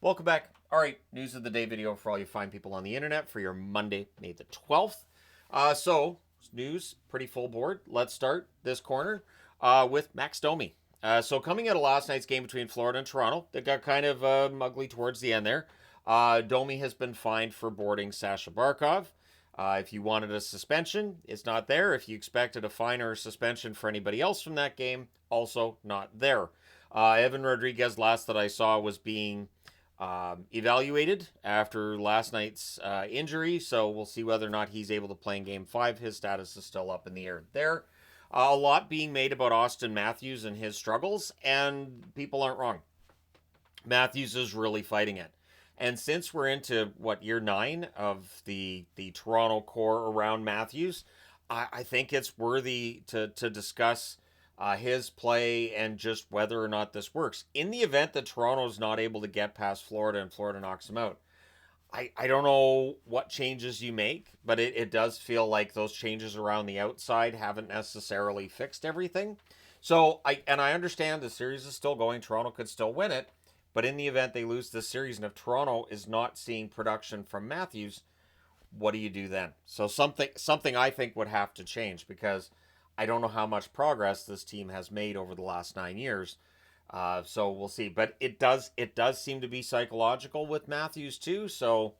Welcome back. All right, news of the day video for all you fine people on the internet for your Monday, May the 12th. News, pretty full board. Let's start this corner with Max Domi. So coming out of last night's game between Florida and Toronto, that got kind of ugly towards the end there. Domi has been fined for boarding Sasha Barkov. If you wanted a suspension, it's not there. If you expected a fine or a suspension for anybody else from that game, also not there. Evan Rodriguez, last that I saw, was being evaluated after last night's injury, so we'll see whether or not he's able to play in Game 5. His status is still up in the air there. A lot being made about Austin Matthews and his struggles, and people aren't wrong. Matthews is really fighting it. And since we're into, year 9 of the Toronto core around Matthews, I think it's worthy to discuss his play and just whether or not this works. In the event that Toronto's not able to get past Florida and Florida knocks them out, I don't know what changes you make, but it does feel like those changes around the outside haven't necessarily fixed everything. So I understand the series is still going. Toronto could still win it, but in the event they lose this series, and if Toronto is not seeing production from Matthews, what do you do then? So something I think would have to change, because I don't know how much progress this team has made over the last 9 years. So we'll see. But it does seem to be psychological with Matthews too. So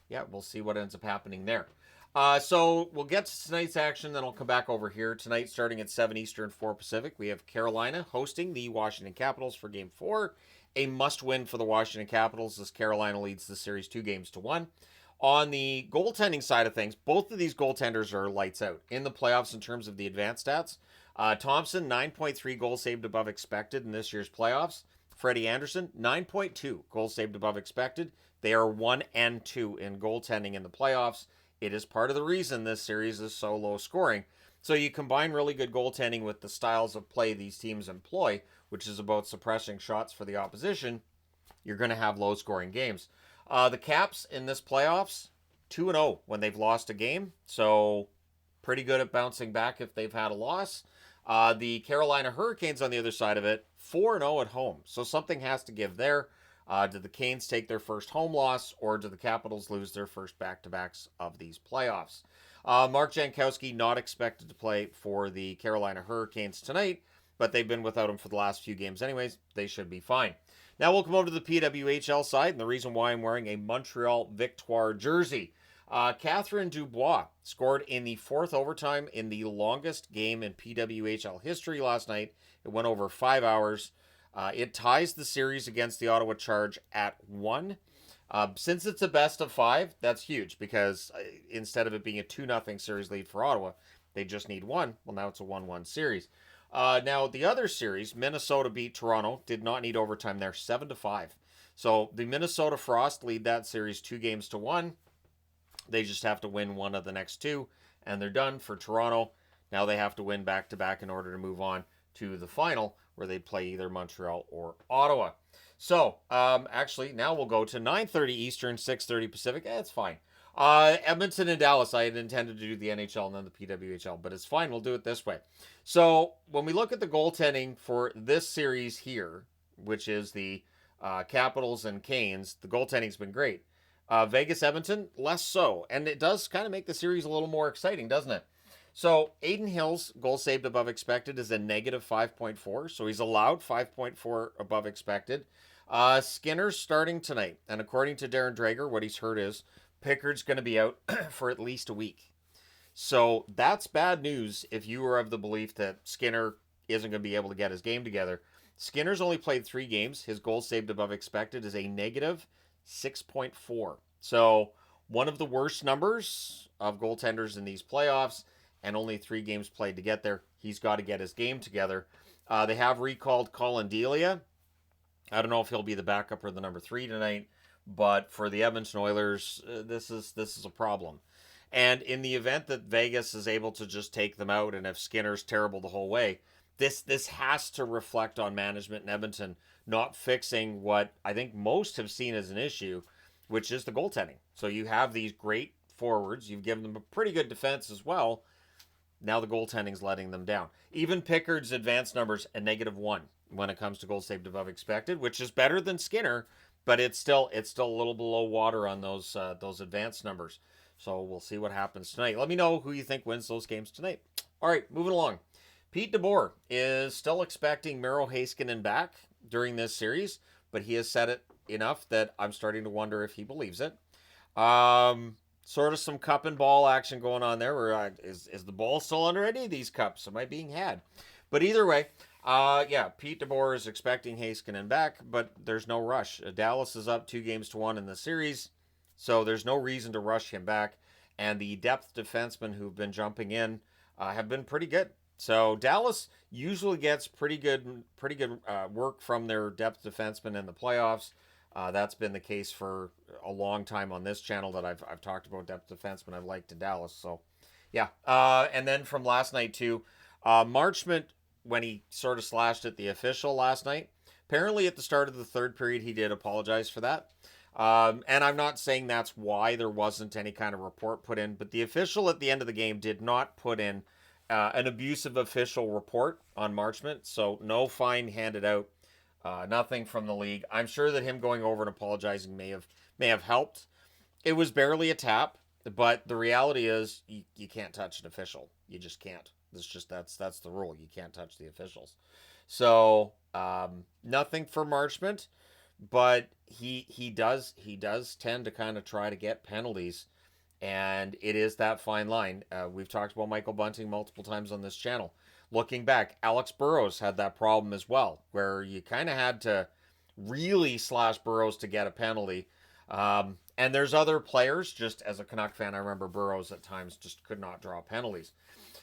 yeah, we'll see what ends up happening there. So we'll get to tonight's action, then I'll come back over here. Tonight, starting at 7 Eastern, 4 Pacific, we have Carolina hosting the Washington Capitals for Game 4. A must-win for the Washington Capitals as Carolina leads the series 2-1. On the goaltending side of things, both of these goaltenders are lights out in the playoffs in terms of the advanced stats. Thompson, 9.3 goals saved above expected in this year's playoffs. Freddie Anderson, 9.2 goals saved above expected. They are 1 and 2 in goaltending in the playoffs. It is part of the reason this series is so low scoring. So you combine really good goaltending with the styles of play these teams employ, which is about suppressing shots for the opposition, you're going to have low scoring games. The Caps in this playoffs, 2-0 when they've lost a game. So pretty good at bouncing back if they've had a loss. The Carolina Hurricanes on the other side of it, 4-0 at home. So something has to give there. Did the Canes take their first home loss, or do the Capitals lose their first back-to-backs of these playoffs? Mark Jankowski not expected to play for the Carolina Hurricanes tonight, but they've been without him for the last few games anyways. They should be fine. Now we'll come over to the PWHL side, and the reason why I'm wearing a Montreal Victoire jersey. Catherine Dubois scored in the 4th overtime in the longest game in PWHL history last night. It went over 5 hours. It ties the series against the Ottawa Charge at 1. Since it's a best of 5, that's huge, because instead of it being a 2-0 series lead for Ottawa, they just need 1. Well, now it's a 1-1 series. Now, the other series, Minnesota beat Toronto, did not need overtime there, 7-5. So the Minnesota Frost lead that series 2-1. They just have to win one of the next 2, and they're done for Toronto. Now they have to win back-to-back in order to move on to the final, where they play either Montreal or Ottawa. So, actually, now we'll go to 9:30 Eastern, 6:30 Pacific. It's fine. Edmonton and Dallas, I had intended to do the NHL and then the PWHL, but it's fine. We'll do it this way. So, when we look at the goaltending for this series here, which is the Capitals and Canes, the goaltending's been great. Vegas-Edmonton, less so. And it does kind of make the series a little more exciting, doesn't it? So, Aiden Hill's goal saved above expected is a negative 5.4. So, he's allowed 5.4 above expected. Skinner's starting tonight. And according to Darren Drager, what he's heard is Pickard's going to be out for at least a week. So, that's bad news if you were of the belief that Skinner isn't going to be able to get his game together. Skinner's only played 3 games. His goal saved above expected is a negative 6.4. So, one of the worst numbers of goaltenders in these playoffs, and only 3 games played to get there. He's got to get his game together. They have recalled Colin Delia. I don't know if he'll be the backup or the number 3 tonight, but for the Edmonton Oilers, this is a problem. And in the event that Vegas is able to just take them out, and if Skinner's terrible the whole way, this has to reflect on management in Edmonton not fixing what I think most have seen as an issue, which is the goaltending. So you have these great forwards. You've given them a pretty good defense as well. Now the goaltending's letting them down. Even Pickard's advanced numbers, a -1 when it comes to goals saved above expected, which is better than Skinner, but it's still a little below water on those advanced numbers. So we'll see what happens tonight. Let me know who you think wins those games tonight. All right, moving along. Pete DeBoer is still expecting Miro Heiskanen back during this series, but he has said it enough that I'm starting to wonder if he believes it. Sort of some cup and ball action going on there. Where is the ball still under any of these cups? Am I being had? But either way, Pete DeBoer is expecting Heiskanen back, but there's no rush. Dallas is up 2-1 in the series, so there's no reason to rush him back. And the depth defensemen who've been jumping in have been pretty good. So Dallas usually gets pretty good work from their depth defensemen in the playoffs. That's been the case for a long time on this channel that I've talked about depth defensemen I've liked in Dallas. So, yeah. And then from last night too, Marchment, when he sort of slashed at the official last night, apparently at the start of the third period he did apologize for that. And I'm not saying that's why there wasn't any kind of report put in, but the official at the end of the game did not put in an abusive official report on Marchment, so no fine handed out. Nothing from the league. I'm sure that him going over and apologizing may have helped. It was barely a tap, but the reality is you can't touch an official. You just can't. That's the rule. You can't touch the officials. So nothing for Marchment, but he does tend to kind of try to get penalties, and it is that fine line. We've talked about Michael Bunting multiple times on this channel. Looking back, Alex Burrows had that problem as well, where you kind of had to really slash Burrows to get a penalty. And there's other players, just as a Canuck fan, I remember Burrows at times just could not draw penalties.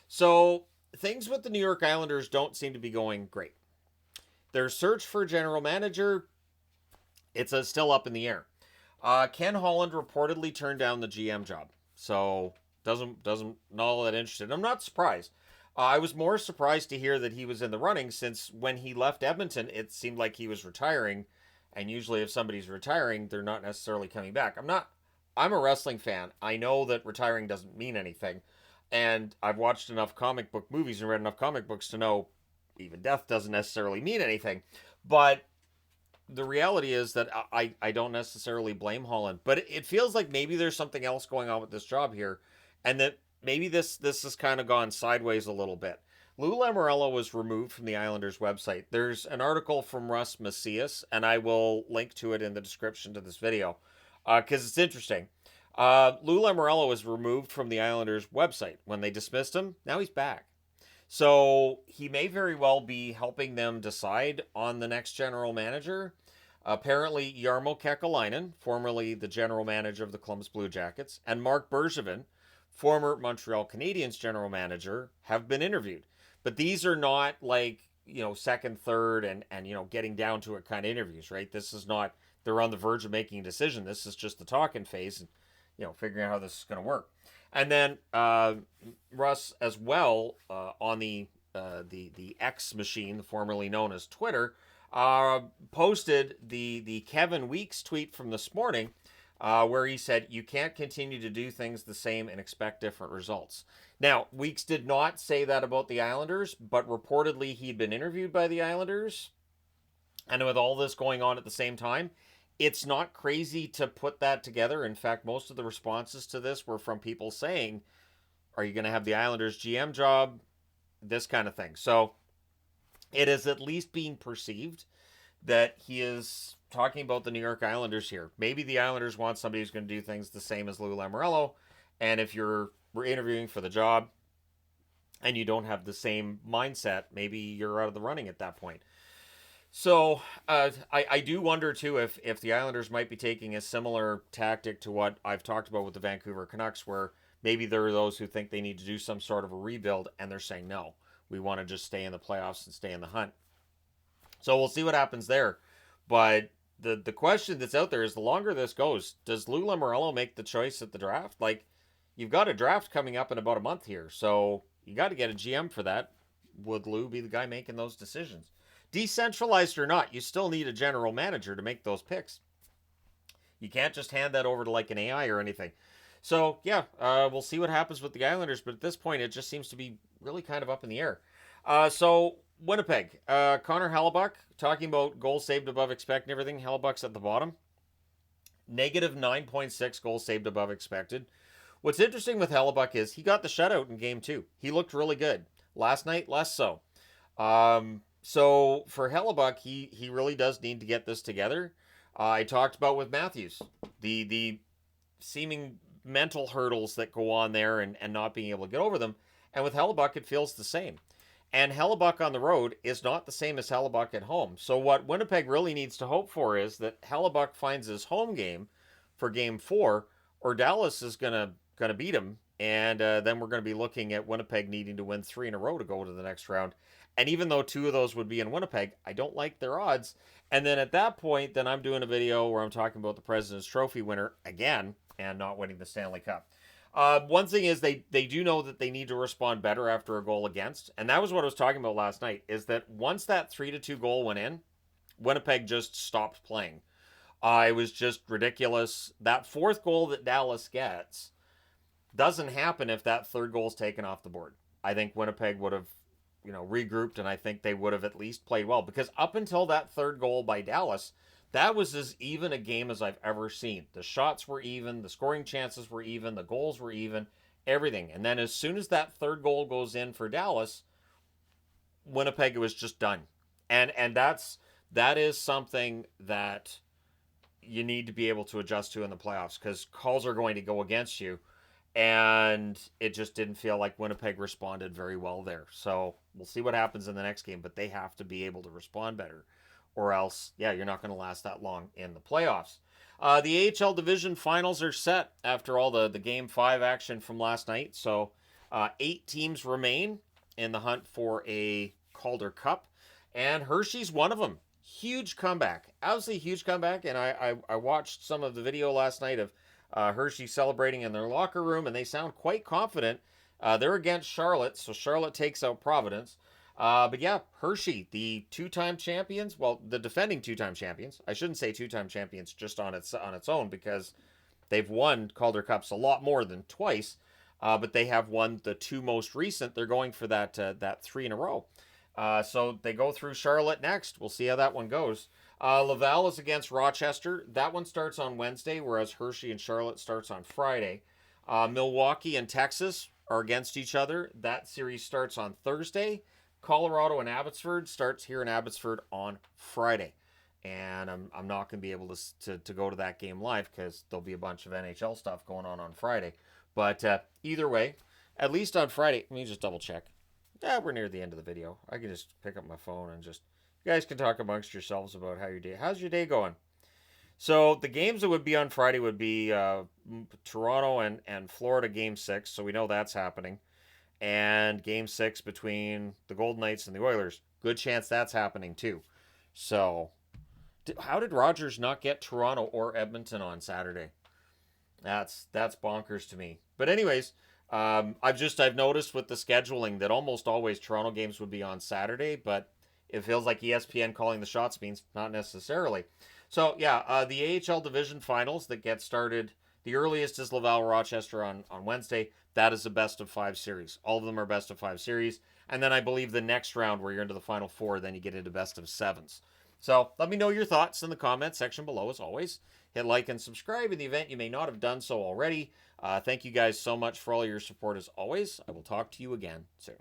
So things with the New York Islanders don't seem to be going great. Their search for general manager, it's still up in the air. Ken Holland reportedly turned down the GM job, so doesn't not all that interested. I'm not surprised. I was more surprised to hear that he was in the running, since when he left Edmonton, it seemed like he was retiring. And usually if somebody's retiring, they're not necessarily coming back. I'm a wrestling fan. I know that retiring doesn't mean anything. And I've watched enough comic book movies and read enough comic books to know even death doesn't necessarily mean anything. But the reality is that I don't necessarily blame Holland. But it feels like maybe there's something else going on with this job here. And that maybe this has kind of gone sideways a little bit. Lou Lamoriello was removed from the Islanders website. There's an article from Russ Macias, and I will link to it in the description to this video, because it's interesting. Lou Lamoriello was removed from the Islanders website when they dismissed him. Now he's back. So he may very well be helping them decide on the next general manager. Apparently, Jarmo Kekalainen, formerly the general manager of the Columbus Blue Jackets, and Mark Bergevin, former Montreal Canadiens general manager, have been interviewed. But these are not like, second, third, and getting down to it kind of interviews, right? This is not, they're on the verge of making a decision. This is just the talking phase and, figuring out how this is going to work. And then Russ as well, on the X machine, formerly known as Twitter, posted the Kevin Weeks tweet from this morning, where he said, "You can't continue to do things the same and expect different results." Now, Weeks did not say that about the Islanders, but reportedly he'd been interviewed by the Islanders. And with all this going on at the same time, it's not crazy to put that together. In fact, most of the responses to this were from people saying, are you going to have the Islanders GM job? This kind of thing. So it is at least being perceived that he is talking about the New York Islanders here. Maybe the Islanders want somebody who's going to do things the same as Lou Lamoriello. And if we're interviewing for the job and you don't have the same mindset, maybe you're out of the running at that point. So I do wonder, too, if the Islanders might be taking a similar tactic to what I've talked about with the Vancouver Canucks, where maybe there are those who think they need to do some sort of a rebuild, and they're saying, no, we want to just stay in the playoffs and stay in the hunt. So we'll see what happens there. But the question that's out there is, the longer this goes, does Lou Lamoriello make the choice at the draft? Like, you've got a draft coming up in about a month here, so you got to get a GM for that. Would Lou be the guy making those decisions? Decentralized or not, you still need a general manager to make those picks. You can't just hand that over to like an AI or anything. So, yeah, we'll see what happens with the Islanders, but at this point, it just seems to be really kind of up in the air. So, Winnipeg, Connor Hellebuyck, talking about goals saved above expect and everything. Hellebuck's at the bottom. Negative 9.6 goals saved above expected. What's interesting with Hellebuck is he got the shutout in game 2. He looked really good. Last night, less so. So for Hellebuck, he really does need to get this together. I talked about with Matthews, the seeming mental hurdles that go on there and not being able to get over them. And with Hellebuck, it feels the same. And Hellebuck on the road is not the same as Hellebuck at home. So what Winnipeg really needs to hope for is that Hellebuck finds his home game for game 4, or Dallas is gonna beat him, and then we're going to be looking at Winnipeg needing to win 3 in a row to go to the next round. And even though 2 of those would be in Winnipeg, I don't like their odds. And then at that point, then I'm doing a video where I'm talking about the President's Trophy winner again and not winning the Stanley Cup. One thing is they do know that they need to respond better after a goal against, and that was what I was talking about last night, is that once that 3-2 goal went in, Winnipeg just stopped playing. It was just ridiculous. That 4th goal that Dallas gets doesn't happen if that 3rd goal is taken off the board. I think Winnipeg would have, regrouped, and I think they would have at least played well, because up until that 3rd goal by Dallas, that was as even a game as I've ever seen. The shots were even, the scoring chances were even, the goals were even, everything. And then as soon as that 3rd goal goes in for Dallas, Winnipeg was just done. And that is something that you need to be able to adjust to in the playoffs, because calls are going to go against you. And it just didn't feel like Winnipeg responded very well there. So we'll see what happens in the next game, but they have to be able to respond better, or else, you're not going to last that long in the playoffs. The AHL Division Finals are set after all the Game 5 action from last night. So 8 teams remain in the hunt for a Calder Cup, and Hershey's one of them. Huge comeback. Absolutely huge comeback, and I watched some of the video last night of Hershey celebrating in their locker room, and they sound quite confident. They're against Charlotte, so Charlotte takes out Providence. But yeah, Hershey, the 2-time champions, well, the defending 2-time champions. I shouldn't say 2-time champions just on its own, because they've won Calder Cups a lot more than twice. But they have won the 2 most recent. They're going for that 3 in a row. So they go through Charlotte next. We'll see how that one goes. Laval is against Rochester. That one starts on Wednesday, whereas Hershey and Charlotte starts on Friday. Milwaukee and Texas are against each other. That series starts on Thursday. Colorado and Abbotsford starts here in Abbotsford on Friday. And I'm not going to be able to go to that game live, because there'll be a bunch of NHL stuff going on Friday. But either way, at least on Friday, let me just double check. Yeah, we're near the end of the video. I can just pick up my phone and you guys can talk amongst yourselves about how's your day going. So the games that would be on Friday would be Toronto and Florida Game 6, so we know that's happening. And Game 6 between the Golden Knights and the Oilers. Good chance that's happening too. So how did Rogers not get Toronto or Edmonton on Saturday? That's bonkers to me. But anyways, I've noticed with the scheduling that almost always Toronto games would be on Saturday, but it feels like ESPN calling the shots means not necessarily. So yeah, the AHL Division Finals that get started, the earliest is Laval-Rochester on Wednesday. That is a best-of-5 series. All of them are best-of-5 series. And then I believe the next round where you're into the Final Four, then you get into best-of-7s. So let me know your thoughts in the comments section below, as always. Hit like and subscribe in the event you may not have done so already. Thank you guys so much for all your support, as always. I will talk to you again soon.